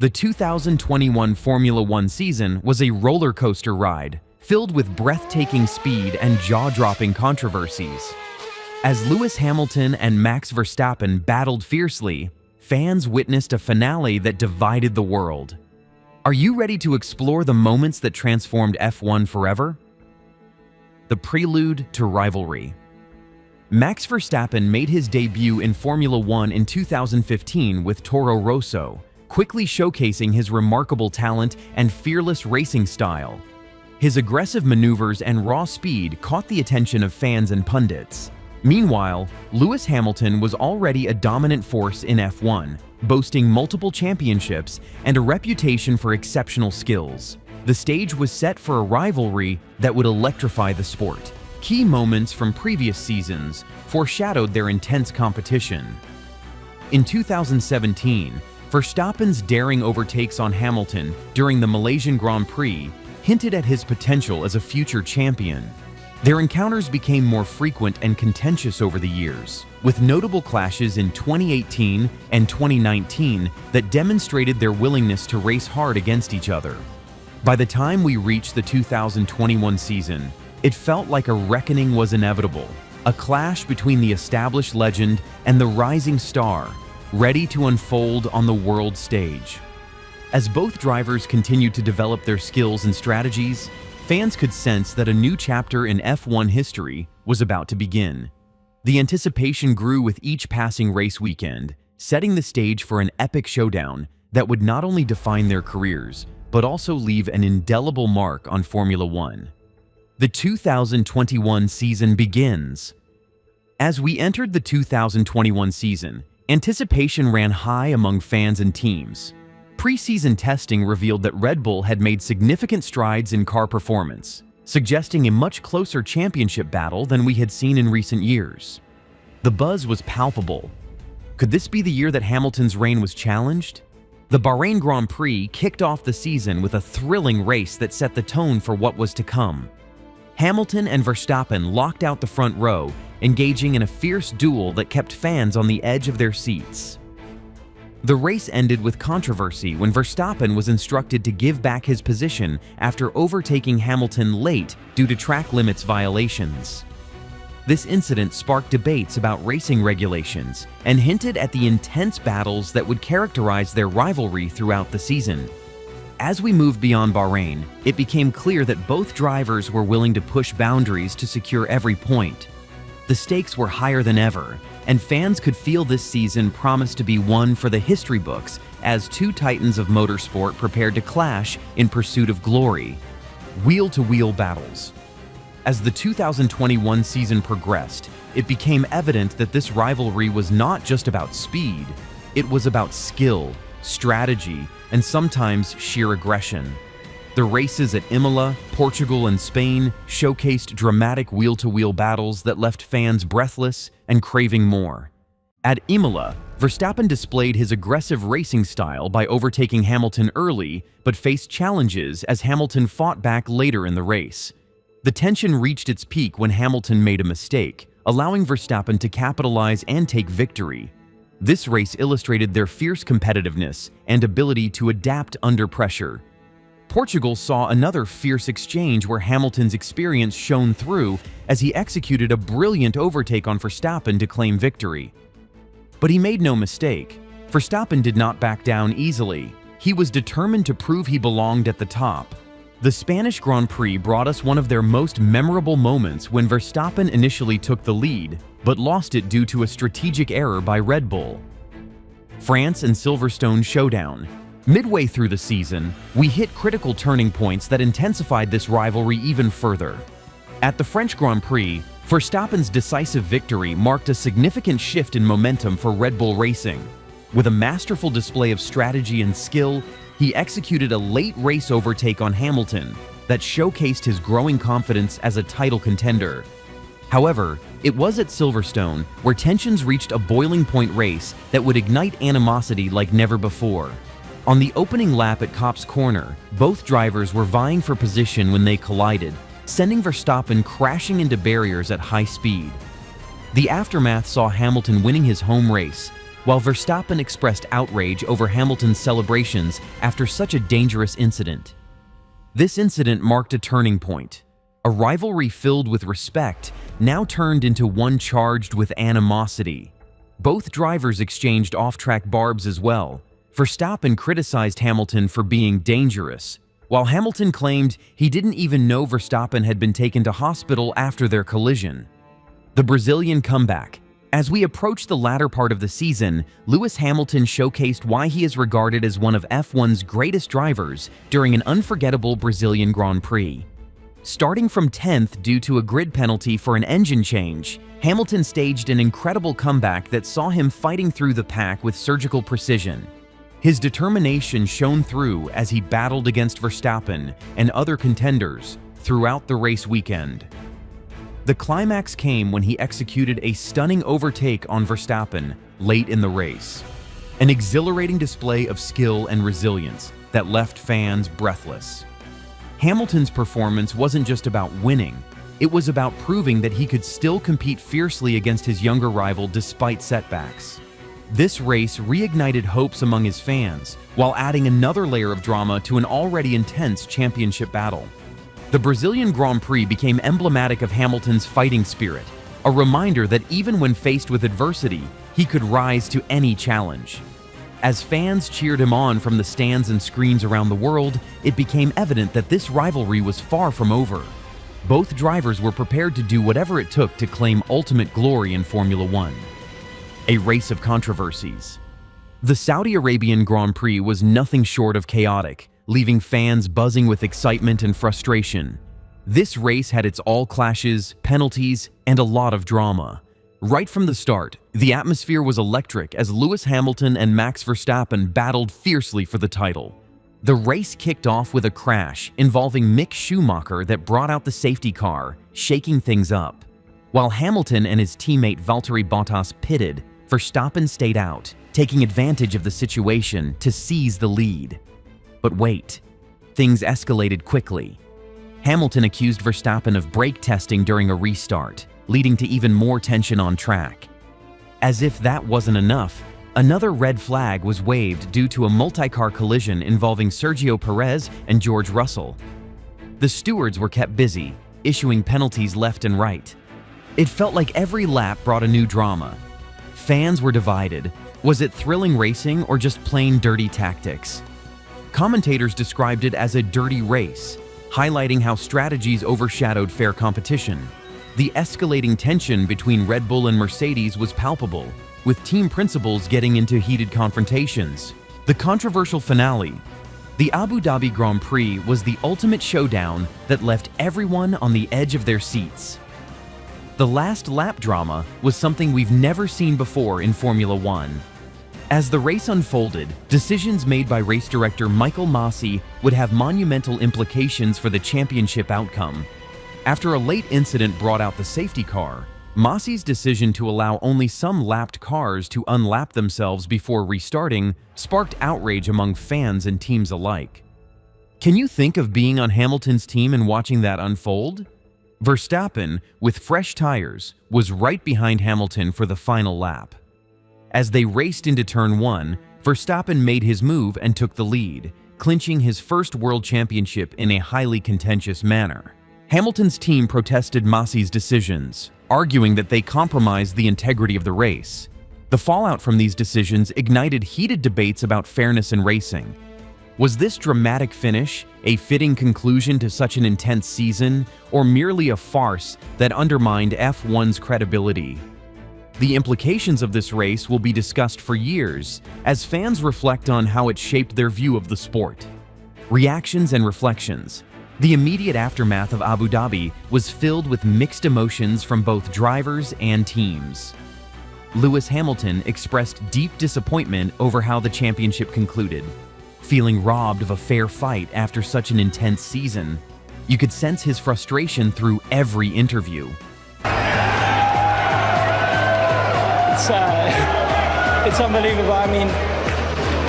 The 2021 Formula One season was a roller coaster ride, filled with breathtaking speed and jaw-dropping controversies. As Lewis Hamilton and Max Verstappen battled fiercely, fans witnessed a finale that divided the world. Are you ready to explore the moments that transformed F1 forever? The Prelude to Rivalry. Max Verstappen made his debut in Formula One in 2015 with Toro Rosso, quickly showcasing his remarkable talent and fearless racing style. His aggressive maneuvers and raw speed caught the attention of fans and pundits. Meanwhile, Lewis Hamilton was already a dominant force in F1, boasting multiple championships and a reputation for exceptional skills. The stage was set for a rivalry that would electrify the sport. Key moments from previous seasons foreshadowed their intense competition. In 2017, Verstappen's daring overtakes on Hamilton during the Malaysian Grand Prix hinted at his potential as a future champion. Their encounters became more frequent and contentious over the years, with notable clashes in 2018 and 2019 that demonstrated their willingness to race hard against each other. By the time we reached the 2021 season, it felt like a reckoning was inevitable, a clash between the established legend and the rising star, ready to unfold on the world stage. As both drivers continued to develop their skills and strategies, fans could sense that a new chapter in F1 history was about to begin. The anticipation grew with each passing race weekend, setting the stage for an epic showdown that would not only define their careers, but also leave an indelible mark on Formula One. The 2021 season begins. As we entered the 2021 season, anticipation ran high among fans and teams. Pre-season testing revealed that Red Bull had made significant strides in car performance, suggesting a much closer championship battle than we had seen in recent years. The buzz was palpable. Could this be the year that Hamilton's reign was challenged? The Bahrain Grand Prix kicked off the season with a thrilling race that set the tone for what was to come. Hamilton and Verstappen locked out the front row, engaging in a fierce duel that kept fans on the edge of their seats. The race ended with controversy when Verstappen was instructed to give back his position after overtaking Hamilton late due to track limits violations. This incident sparked debates about racing regulations and hinted at the intense battles that would characterize their rivalry throughout the season. As we moved beyond Bahrain, it became clear that both drivers were willing to push boundaries to secure every point. The stakes were higher than ever, and fans could feel this season promised to be one for the history books as two titans of motorsport prepared to clash in pursuit of glory. Wheel-to-wheel battles. As the 2021 season progressed, it became evident that this rivalry was not just about speed, it was about skill, strategy, and sometimes sheer aggression. The races at Imola, Portugal, and Spain showcased dramatic wheel-to-wheel battles that left fans breathless and craving more. At Imola, Verstappen displayed his aggressive racing style by overtaking Hamilton early, but faced challenges as Hamilton fought back later in the race. The tension reached its peak when Hamilton made a mistake, allowing Verstappen to capitalize and take victory. This race illustrated their fierce competitiveness and ability to adapt under pressure. Portugal saw another fierce exchange where Hamilton's experience shone through as he executed a brilliant overtake on Verstappen to claim victory. But he made no mistake. Verstappen did not back down easily. He was determined to prove he belonged at the top. The Spanish Grand Prix brought us one of their most memorable moments when Verstappen initially took the lead, but lost it due to a strategic error by Red Bull. France and Silverstone Showdown. Midway through the season, we hit critical turning points that intensified this rivalry even further. At the French Grand Prix, Verstappen's decisive victory marked a significant shift in momentum for Red Bull Racing. With a masterful display of strategy and skill, he executed a late race overtake on Hamilton that showcased his growing confidence as a title contender. However, it was at Silverstone where tensions reached a boiling point race that would ignite animosity like never before. On the opening lap at Copse Corner, both drivers were vying for position when they collided, sending Verstappen crashing into barriers at high speed. The aftermath saw Hamilton winning his home race, while Verstappen expressed outrage over Hamilton's celebrations after such a dangerous incident. This incident marked a turning point. A rivalry filled with respect now turned into one charged with animosity. Both drivers exchanged off-track barbs as well. Verstappen criticized Hamilton for being dangerous, while Hamilton claimed he didn't even know Verstappen had been taken to hospital after their collision. The Brazilian comeback. As we approach the latter part of the season, Lewis Hamilton showcased why he is regarded as one of F1's greatest drivers during an unforgettable Brazilian Grand Prix. Starting from 10th due to a grid penalty for an engine change, Hamilton staged an incredible comeback that saw him fighting through the pack with surgical precision. His determination shone through as he battled against Verstappen and other contenders throughout the race weekend. The climax came when he executed a stunning overtake on Verstappen late in the race. An exhilarating display of skill and resilience that left fans breathless. Hamilton's performance wasn't just about winning, it was about proving that he could still compete fiercely against his younger rival despite setbacks. This race reignited hopes among his fans, while adding another layer of drama to an already intense championship battle. The Brazilian Grand Prix became emblematic of Hamilton's fighting spirit, a reminder that even when faced with adversity, he could rise to any challenge. As fans cheered him on from the stands and screens around the world, it became evident that this rivalry was far from over. Both drivers were prepared to do whatever it took to claim ultimate glory in Formula One. A race of controversies. The Saudi Arabian Grand Prix was nothing short of chaotic, leaving fans buzzing with excitement and frustration. This race had its all clashes, penalties, and a lot of drama. Right from the start, the atmosphere was electric as Lewis Hamilton and Max Verstappen battled fiercely for the title. The race kicked off with a crash involving Mick Schumacher that brought out the safety car, shaking things up. While Hamilton and his teammate Valtteri Bottas pitted, Verstappen stayed out, taking advantage of the situation to seize the lead. But wait, things escalated quickly. Hamilton accused Verstappen of brake testing during a restart, leading to even more tension on track. As if that wasn't enough, another red flag was waved due to a multi-car collision involving Sergio Perez and George Russell. The stewards were kept busy, issuing penalties left and right. It felt like every lap brought a new drama. Fans were divided. Was it thrilling racing or just plain dirty tactics? Commentators described it as a dirty race, highlighting how strategies overshadowed fair competition. The escalating tension between Red Bull and Mercedes was palpable, with team principals getting into heated confrontations. The controversial finale. The Abu Dhabi Grand Prix was the ultimate showdown that left everyone on the edge of their seats. The last lap drama was something we've never seen before in Formula One. As the race unfolded, decisions made by race director Michael Masi would have monumental implications for the championship outcome. After a late incident brought out the safety car, Masi's decision to allow only some lapped cars to unlap themselves before restarting sparked outrage among fans and teams alike. Can you think of being on Hamilton's team and watching that unfold? Verstappen, with fresh tires, was right behind Hamilton for the final lap. As they raced into Turn 1, Verstappen made his move and took the lead, clinching his first world championship in a highly contentious manner. Hamilton's team protested Masi's decisions, arguing that they compromised the integrity of the race. The fallout from these decisions ignited heated debates about fairness in racing. Was this dramatic finish a fitting conclusion to such an intense season, or merely a farce that undermined F1's credibility? The implications of this race will be discussed for years as fans reflect on how it shaped their view of the sport. Reactions and reflections. The immediate aftermath of Abu Dhabi was filled with mixed emotions from both drivers and teams. Lewis Hamilton expressed deep disappointment over how the championship concluded. Feeling robbed of a fair fight after such an intense season, you could sense his frustration through every interview. It's unbelievable. I mean,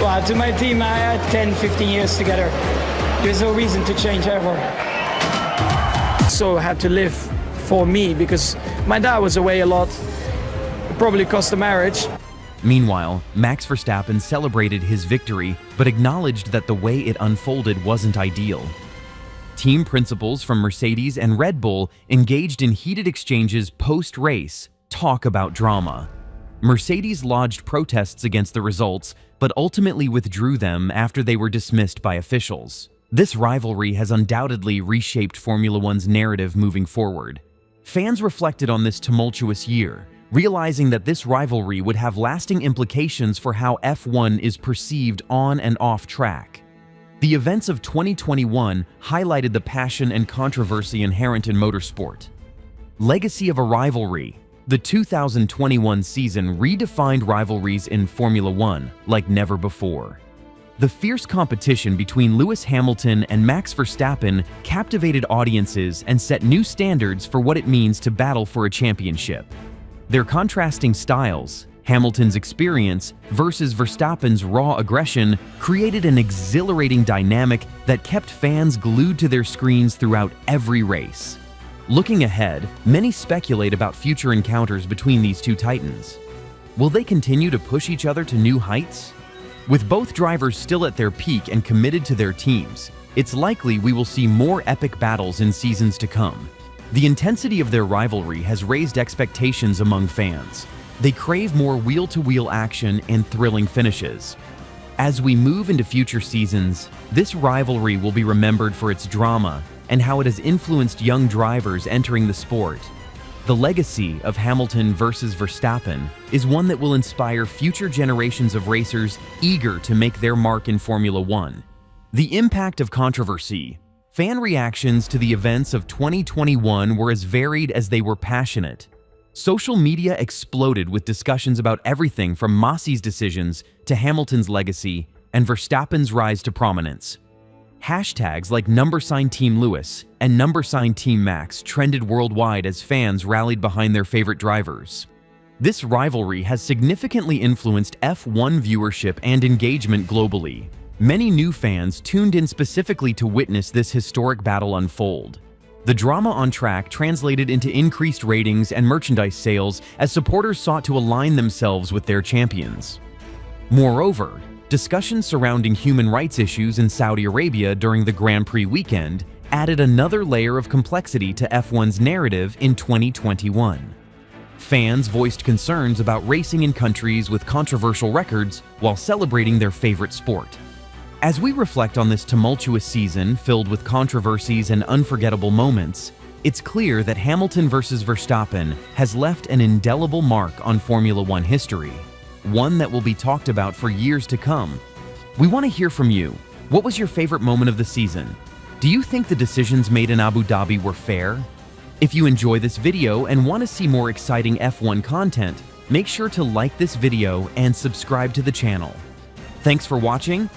well, to my team, I had 10, 15 years together. There's no reason to change ever. So I had to live for me because my dad was away a lot. It probably cost the marriage. Meanwhile, Max Verstappen celebrated his victory but acknowledged that the way it unfolded wasn't ideal. Team principals from Mercedes and Red Bull engaged in heated exchanges post-race. Talk about drama. Mercedes lodged protests against the results, but ultimately withdrew them after they were dismissed by officials. This rivalry has undoubtedly reshaped Formula One's narrative moving forward. Fans reflected on this tumultuous year, realizing that this rivalry would have lasting implications for how F1 is perceived on and off track. The events of 2021 highlighted the passion and controversy inherent in motorsport. Legacy of a rivalry. The 2021 season redefined rivalries in Formula One like never before. The fierce competition between Lewis Hamilton and Max Verstappen captivated audiences and set new standards for what it means to battle for a championship. Their contrasting styles, Hamilton's experience versus Verstappen's raw aggression, created an exhilarating dynamic that kept fans glued to their screens throughout every race. Looking ahead, many speculate about future encounters between these two titans. Will they continue to push each other to new heights? With both drivers still at their peak and committed to their teams, it's likely we will see more epic battles in seasons to come. The intensity of their rivalry has raised expectations among fans. They crave more wheel-to-wheel action and thrilling finishes. As we move into future seasons, this rivalry will be remembered for its drama and how it has influenced young drivers entering the sport. The legacy of Hamilton versus Verstappen is one that will inspire future generations of racers eager to make their mark in Formula One. The impact of controversy. Fan reactions to the events of 2021 were as varied as they were passionate. Social media exploded with discussions about everything from Massey's decisions to Hamilton's legacy and Verstappen's rise to prominence. Hashtags like #Team Lewis and #Team Max trended worldwide as fans rallied behind their favorite drivers. This rivalry has significantly influenced F1 viewership and engagement globally. Many new fans tuned in specifically to witness this historic battle unfold. The drama on track translated into increased ratings and merchandise sales as supporters sought to align themselves with their champions. Moreover, discussions surrounding human rights issues in Saudi Arabia during the Grand Prix weekend added another layer of complexity to F1's narrative in 2021. Fans voiced concerns about racing in countries with controversial records while celebrating their favorite sport. As we reflect on this tumultuous season filled with controversies and unforgettable moments, it's clear that Hamilton versus Verstappen has left an indelible mark on Formula One history, one that will be talked about for years to come. We want to hear from you. What was your favorite moment of the season? Do you think the decisions made in Abu Dhabi were fair? If you enjoy this video and want to see more exciting F1 content, make sure to like this video and subscribe to the channel. Thanks for watching,